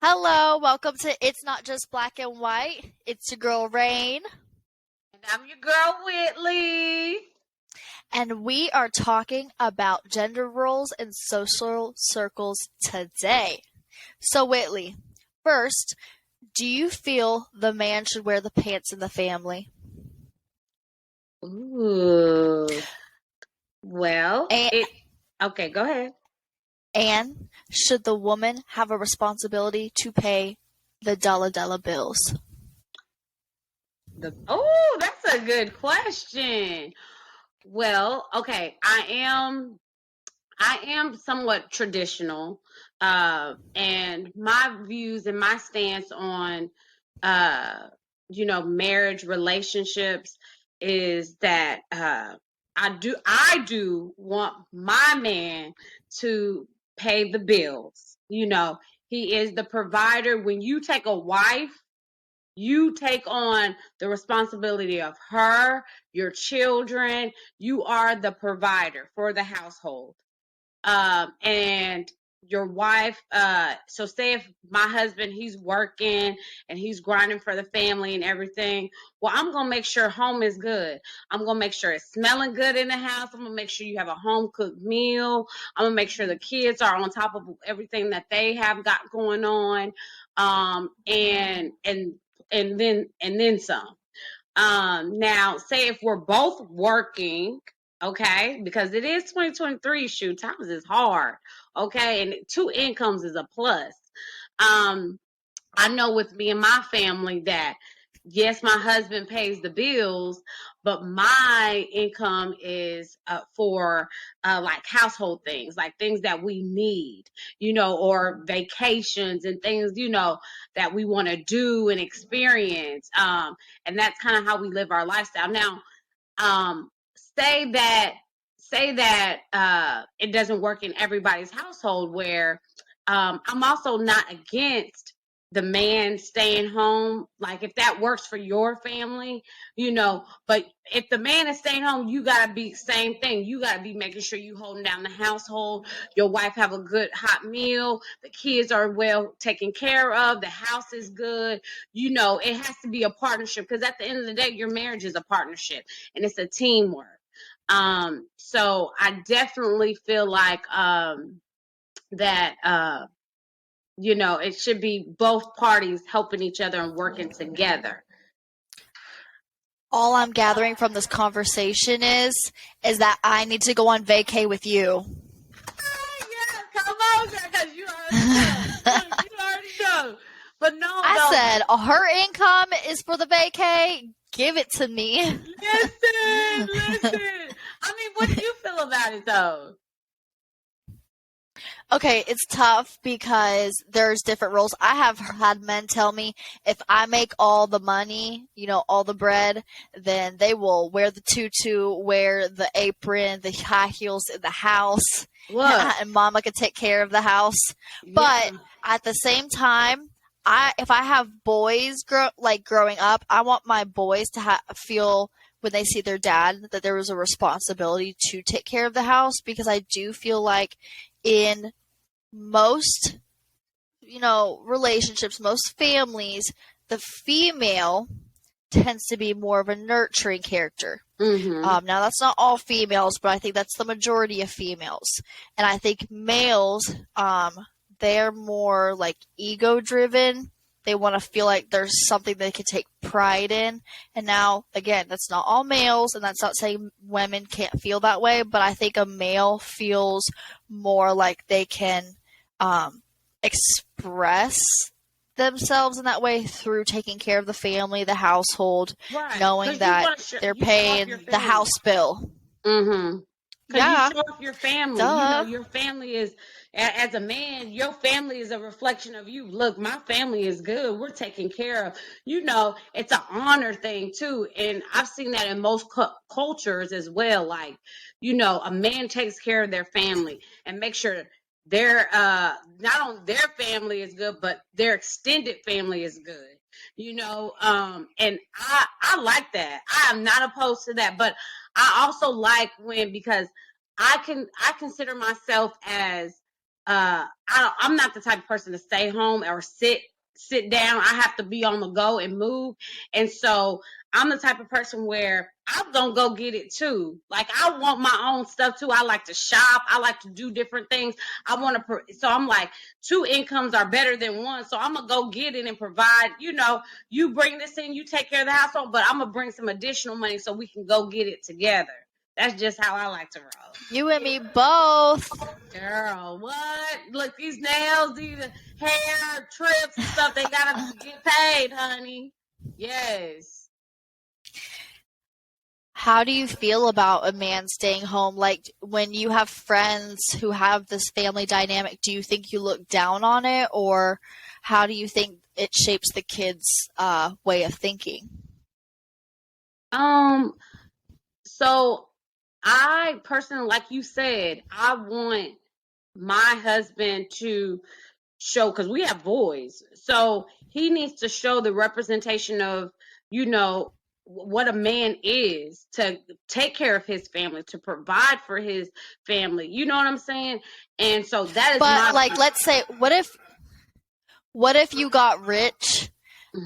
Hello, welcome to It's Not Just Black and White. It's your girl Rain, And I'm your girl, Whitley. and we are talking about gender roles and social circles today. So, Whitley, first, do you feel the man should wear the pants in the family? Ooh. Well, And, okay, go ahead. and should the woman have a responsibility to pay the dollar bills? That's a good question. Well, okay, I am somewhat traditional, and my views and my stance on, uh, marriage relationships is that I do want my man to pay the bills. He is the provider. When you take a wife, you take on the responsibility of her, your children. You are the provider for the household. And your wife, so say if my husband, he's working and he's grinding for the family and everything, well, I'm going to make sure home is good. I'm going to make sure it's smelling good in the house. I'm going to make sure you have a home cooked meal. I'm going to make sure the kids are on top of everything that they have got going on. And then some. Now, say if we're both working, okay, because it is 2023, shoot, times is hard, okay, and two incomes is a plus. Um, I know with me and my family that yes, my husband pays the bills, but my income is for like household things, like things that we need, or vacations and things, that we want to do and experience. And that's kind of how we live our lifestyle. Now, um, say that it doesn't work in everybody's household where I'm also not against the man staying home, like if that works for your family, but if the man is staying home, you gotta be same thing. You gotta be making sure you holding down the household, your wife have a good hot meal, the kids are well taken care of, the house is good. It has to be a partnership, because at the end of the day, your marriage is a partnership and it's a teamwork. So I definitely feel like that it should be both parties helping each other and working together. All I'm gathering from this conversation is that I need to go on vacay with you. Yeah, come on, because you already know. You already know. But no, I said her income is for the vacay. Give it to me. Listen. I mean, what do you feel about it though? Okay, it's tough because there's different roles. I have had men tell me if I make all the money, all the bread, then they will wear the tutu, wear the apron, the high heels in the house, and mama can take care of the house. Yeah. But at the same time, if I have boys growing up, I want my boys to feel when they see their dad that there was a responsibility to take care of the house, because I do feel like in most, relationships, most families, the female tends to be more of a nurturing character. Mm-hmm. Now, that's not all females, but I think that's the majority of females. And I think males, they're more like ego-driven. They want to feel like there's something they can take pride in. And now, again, that's not all males, and that's not saying women can't feel that way, but I think a male feels more like they can express themselves in that way through taking care of the family, the household, Right. knowing that they're paying the house bill. Mm-hmm. Because Yeah. you show off your family. Duh. Your family is, as a man, your family is a reflection of you. Look, my family is good. We're taken care of. It's an honor thing too. And I've seen that in most cultures as well. Like, a man takes care of their family and make sure their not only their family is good, but their extended family is good. And I like that. I am not opposed to that, but I also like because I consider myself as I'm not the type of person to stay home or sit down. I have to be on the go and move. And so I'm the type of person where I'm gonna go get it too. Like, I want my own stuff too. I like to shop. I like to do different things. I want to. So I'm like, two incomes are better than one. So I'm gonna go get it and provide. You bring this in, you take care of the household, but I'm gonna bring some additional money so we can go get it together. That's just how I like to roll. You and me both. Girl, what? Look, these nails, these hair trips and stuff, they gotta get paid, honey. Yes. How do you feel about a man staying home? Like, when you have friends who have this family dynamic, do you think you look down on it, or how do you think it shapes the kids' way of thinking? So I personally, like you said, I want my husband to show, because we have boys, so he needs to show the representation of, what a man is, to take care of his family, to provide for his family. You know what I'm saying? And so that is But, like, let's say, what if you got rich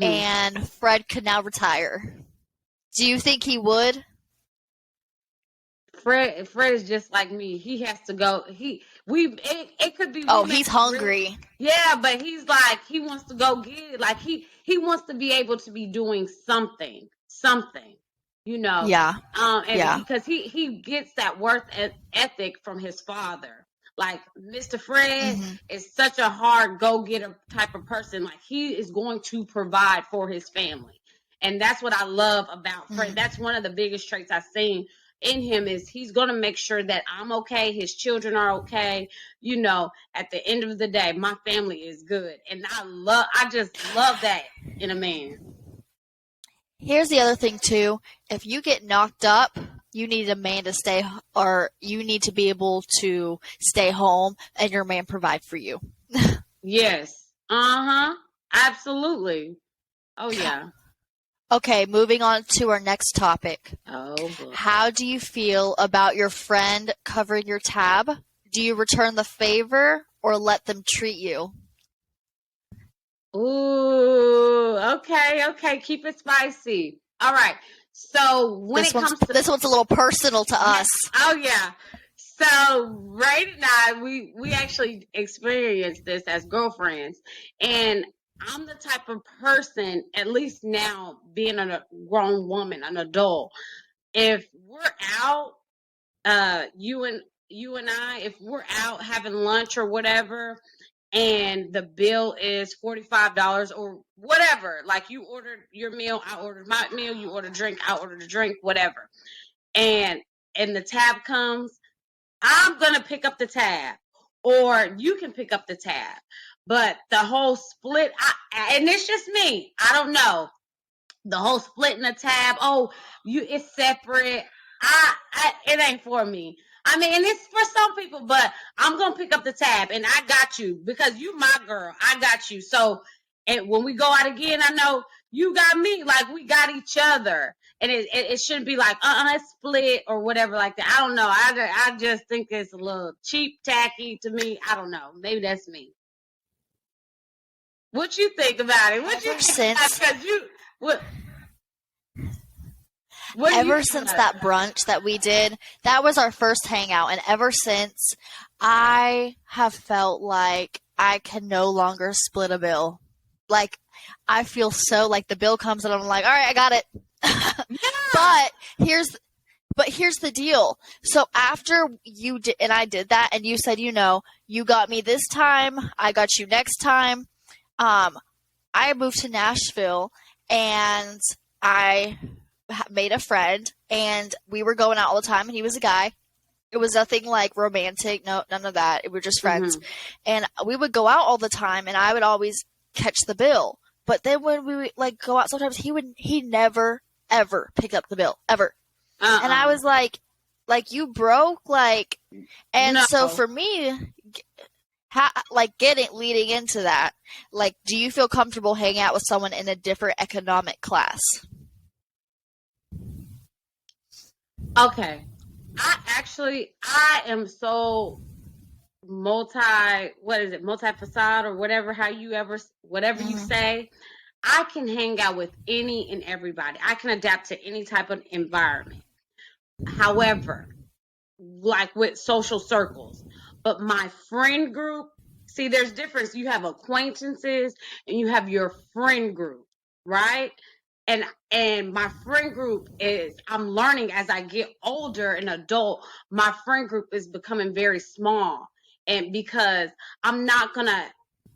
and Fred could now retire? Do you think he would? Fred is just like me. He has to go. It could be. Oh, he's hungry. Yeah, but he's like, he wants to go get it. Like, he wants to be able to be doing something. Yeah. Because he gets that worth ethic from his father. Like, Mr. Fred is such a hard go-getter type of person. Like, he is going to provide for his family. And that's what I love about Fred. That's one of the biggest traits I've seen in him, is he's going to make sure that I'm okay, his children are okay. At the end of the day, my family is good. And I just love that in a man. Here's the other thing too. If you get knocked up, you need a man to stay, or you need to be able to stay home and your man provide for you. Yes. Absolutely. Oh, yeah. Okay, moving on to our next topic. Oh, boy. How do you feel about your friend covering your tab? Do you return the favor or let them treat you? Ooh, okay. Keep it spicy. All right. So this one's a little personal to us. Oh, yeah. So Ray and I, we actually experienced this as girlfriends, and I'm the type of person, at least now being a grown woman, an adult, if we're out, you and I, if we're out having lunch or whatever, and the bill is $45 or whatever, like, you ordered your meal, I ordered my meal, you ordered drink, I ordered a drink, whatever, and the tab comes, I'm gonna pick up the tab, or you can pick up the tab. But the whole split, and it's just me, I don't know. The whole splitting the tab, it's separate. It ain't for me. I mean, and it's for some people, but I'm gonna pick up the tab, and I got you because you my girl. I got you. So, and when we go out again, I know you got me. Like, we got each other, and it shouldn't be like it's split or whatever like that. I don't know. I just think it's a little cheap, tacky to me. I don't know. Maybe that's me. What you think about it? What you think? Because ever since that brunch that we did, that was our first hangout, and ever since, I have felt like I can no longer split a bill. Like, I feel so like the bill comes and I'm like, all right, I got it. Yeah. But here's the deal. So after you did, and I did that, and you said, you got me this time, I got you next time. I moved to Nashville, and I made a friend, and we were going out all the time, and he was a guy. It was nothing like romantic, no, none of that. We were just friends. And we would go out all the time, and I would always catch the bill. But then when we would go out, sometimes he never ever pick up the bill ever. And I was like you broke, and so for me, leading into that, do you feel comfortable hanging out with someone in a different economic class? Okay. I am so multi facade or whatever, whatever you say. I can hang out with any and everybody. I can adapt to any type of environment. However, like with social circles, but my friend group, see, there's difference. You have acquaintances and you have your friend group, right? And my friend group is, I'm learning as I get older and adult, my friend group is becoming very small. And because I'm not gonna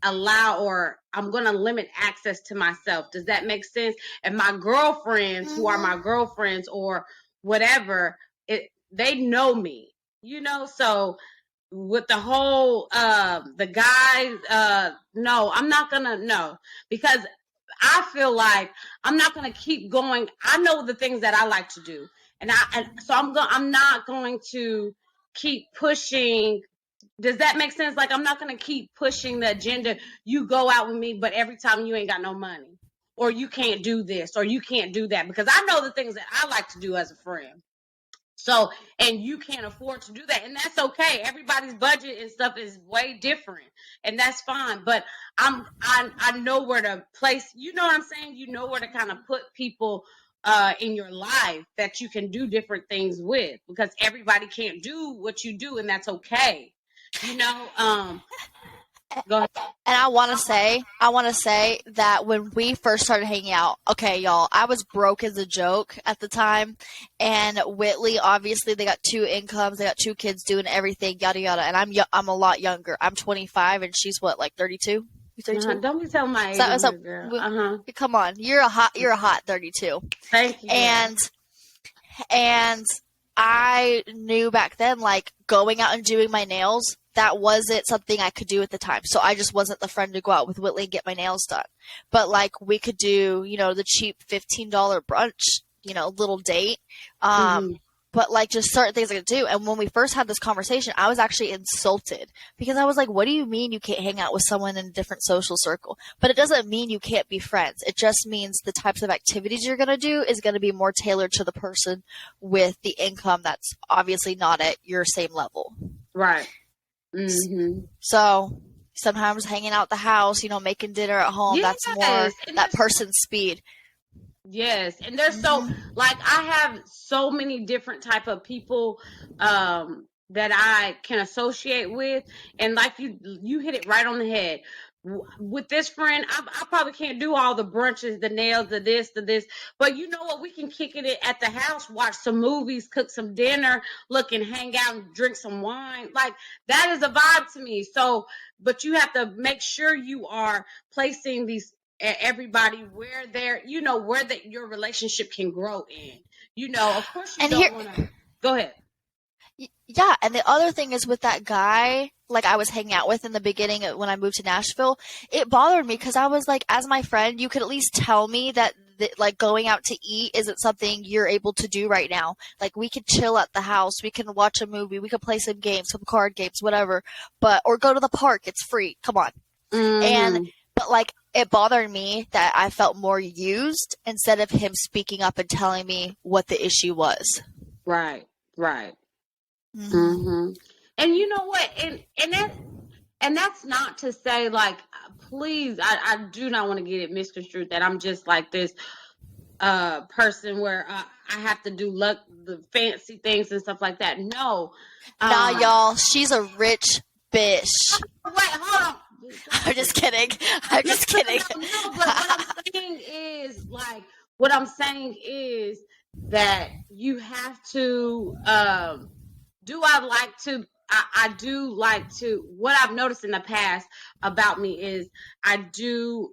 allow, or I'm gonna limit access to myself. Does that make sense? And my girlfriends, who are my girlfriends or whatever, they know me, so with the whole the guys, no, I'm not gonna, no, because I feel like I'm not gonna keep going. I know the things that I like to do, and so I'm not going to keep pushing. Does that make sense? Like, I'm not gonna keep pushing the agenda. You go out with me, but every time you ain't got no money, or you can't do this, or you can't do that, because I know the things that I like to do as a friend. So, and you can't afford to do that, and that's okay. Everybody's budget and stuff is way different, and that's fine. But I know where to place. You know what I'm saying? You know where to kind of put people in your life that you can do different things with, because everybody can't do what you do, and that's okay. Go ahead. And I want to say that when we first started hanging out, okay, y'all, I was broke as a joke at the time. And Whitley, obviously, they got 2 incomes, they got 2 kids doing everything, yada, yada. And I'm a lot younger. I'm 25 and she's what, like 32? You 32? Don't be telling my age, girl. Come on. You're a hot 32. Thank you. And I knew back then, like, going out and doing my nails, that wasn't something I could do at the time. So I just wasn't the friend to go out with Whitley and get my nails done. But, like, we could do, the cheap $15 brunch, little date. But, like, just certain things I could do. And when we first had this conversation, I was actually insulted. Because I was like, what do you mean you can't hang out with someone in a different social circle? But it doesn't mean you can't be friends. It just means the types of activities you're going to do is going to be more tailored to the person with the income that's obviously not at your same level. Right. So sometimes hanging out the house, making dinner at home, that's more that person's speed. Yes. And there's so, like, I have so many different type of people that I can associate with. And like you hit it right on the head. With this friend, I probably can't do all the brunches, the nails, the this, but you know what? We can kick it at the house, watch some movies, cook some dinner, look and hang out and drink some wine. Like, that is a vibe to me. So, but you have to make sure you are placing everybody where your relationship can grow in. Of course you don't want to. Go ahead. Yeah, and the other thing is with that guy, like, I was hanging out with in the beginning when I moved to Nashville, it bothered me because I was like, as my friend, you could at least tell me that like, going out to eat isn't something you're able to do right now. Like, we could chill at the house, we can watch a movie, we could play some games, some card games, whatever, or go to the park, it's free, come on. But, like, it bothered me that I felt more used instead of him speaking up and telling me what the issue was. Right. And you know what? And that's not to say, like, please, I do not want to get it misconstrued that I'm just like this person where I have to do the fancy things and stuff like that. No. Nah, y'all, she's a rich bitch. Wait, hold on. I'm just kidding. No, but what I'm saying is that you have to, I do like to, what I've noticed in the past about me is I do,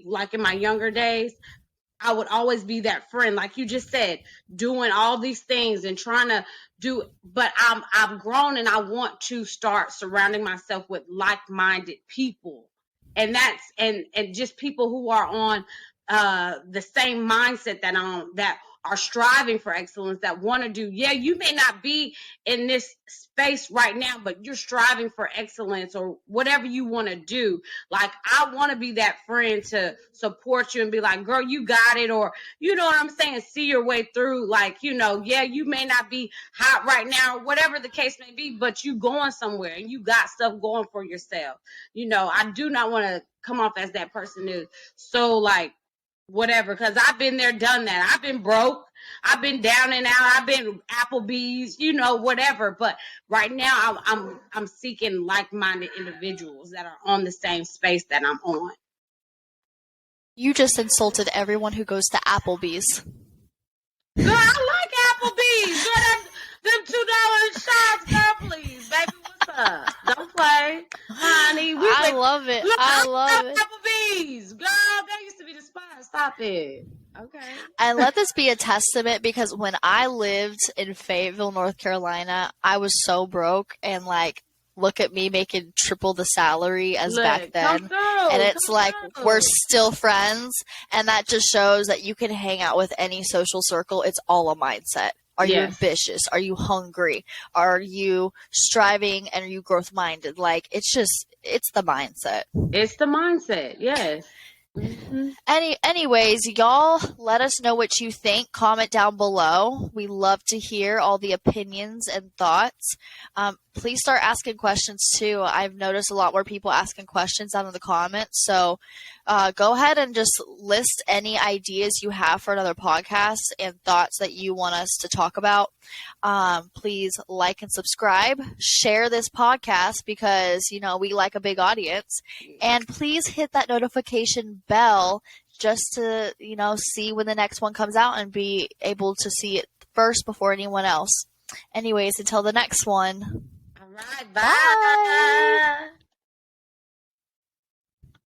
like in my younger days, I would always be that friend, like you just said, doing all these things and trying to do, but I've grown and I want to start surrounding myself with like-minded people. And and just people who are on the same mindset that I'm on, that are striving for excellence, that want to do, yeah, you may not be in this space right now, but you're striving for excellence or whatever you want to do. Like, I want to be that friend to support you and be like, girl, you got it. Or, you know what I'm saying? See your way through. Like, you know, yeah, you may not be hot right now, whatever the case may be, but you going somewhere and you got stuff going for yourself. You know, I do not want to come off as that person who's so like, whatever, because I've been there, done that. I've been broke. I've been down and out. I've been Applebee's, you know, whatever. But right now, I'm seeking like-minded individuals that are on the same space that I'm on. You just insulted everyone who goes to Applebee's. Girl, I like Applebee's. Girl, them $2 shots, girl, please, baby. What's up? Don't play, honey. I love it. Look, I love it. Applebee's, girl. That used to be the spot. Stop it. Okay. And let this be a testament, because when I lived in Fayetteville, North Carolina, I was so broke, and like, look at me making triple the salary as back then. And it's like, we're still friends, and that just shows that you can hang out with any social circle. It's all a mindset. Are you ambitious? Are you hungry? Are you striving, and are you growth minded? Like, it's the mindset. It's the mindset. Yes. Mm-hmm. Anyways, y'all, let us know what you think. Comment down below. We love to hear all the opinions and thoughts. Please start asking questions too. I've noticed a lot more people asking questions down in the comments. So go ahead and just list any ideas you have for another podcast and thoughts that you want us to talk about. Please like and subscribe. Share this podcast, because, you know, we like a big audience. And please hit that notification bell just to, you know, see when the next one comes out and be able to see it first before anyone else. Anyways, until the next one. All right, bye.